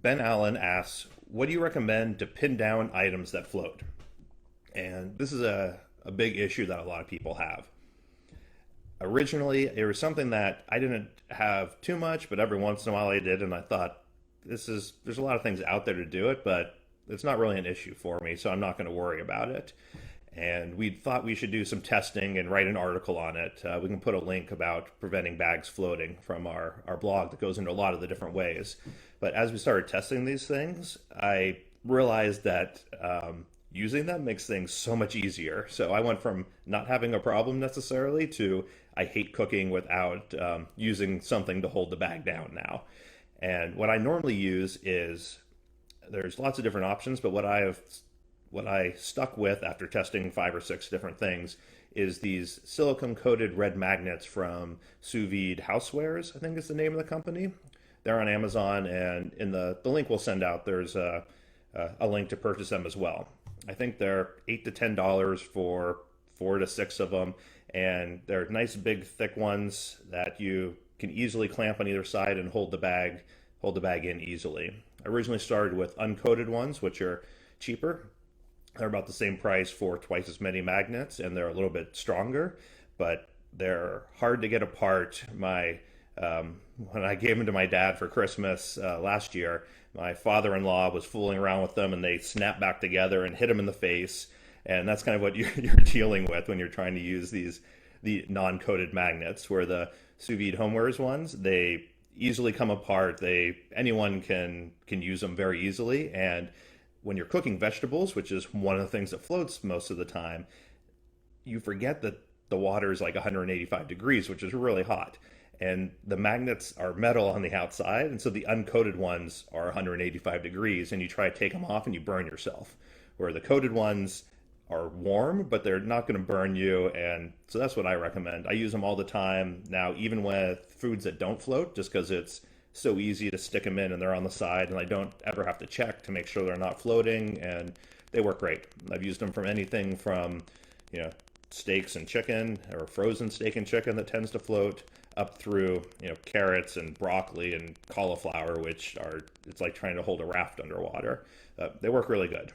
Ben Allen asks, what do you recommend to pin down items that float? And this is a big issue that a lot of people have. Originally, it was something that I didn't have too much, but every once in a while I did, and I thought, there's a lot of things out there to do it, but it's not really an issue for me, so I'm not going to worry about it. And we thought we should do some testing and write an article on it. We can put a link about preventing bags floating from our blog that goes into a lot of the different ways. But as we started testing these things, I realized that using them makes things so much easier. So I went from not having a problem necessarily to I hate cooking without using something to hold the bag down now. And what I normally use is there's lots of different options, but what I stuck with after testing five or six different things is these silicone coated red magnets from Sous Vide Housewares, I think is the name of the company. They're on Amazon, and in the link we'll send out, there's a link to purchase them as well. I think they're $8 to $10 for four to six of them, and they're nice, big, thick ones that you can easily clamp on either side and hold the bag in easily. I originally started with uncoated ones, which are cheaper. They're about the same price for twice as many magnets, and they're a little bit stronger, but they're hard to get apart. When I gave them to my dad for Christmas last year, my father-in-law was fooling around with them, and they snapped back together and hit him in the face. And that's kind of what you're dealing with when you're trying to use the non-coated magnets. Where the sous vide homewares ones, they easily come apart. Anyone can use them very easily, and when you're cooking vegetables, which is one of the things that floats most of the time, you forget that the water is like 185 degrees, which is really hot. And the magnets are metal on the outside, and so the uncoated ones are 185 degrees, and you try to take them off and you burn yourself. Where the coated ones are warm, but they're not going to burn you, and so that's what I recommend. I use them all the time now, even with foods that don't float, just because it's so easy to stick them in and they're on the side, and I don't ever have to check to make sure they're not floating, and they work great. I've used them from anything from, you know, steaks and chicken or frozen steak and chicken that tends to float up through, carrots and broccoli and cauliflower, which are, it's like trying to hold a raft underwater. They work really good.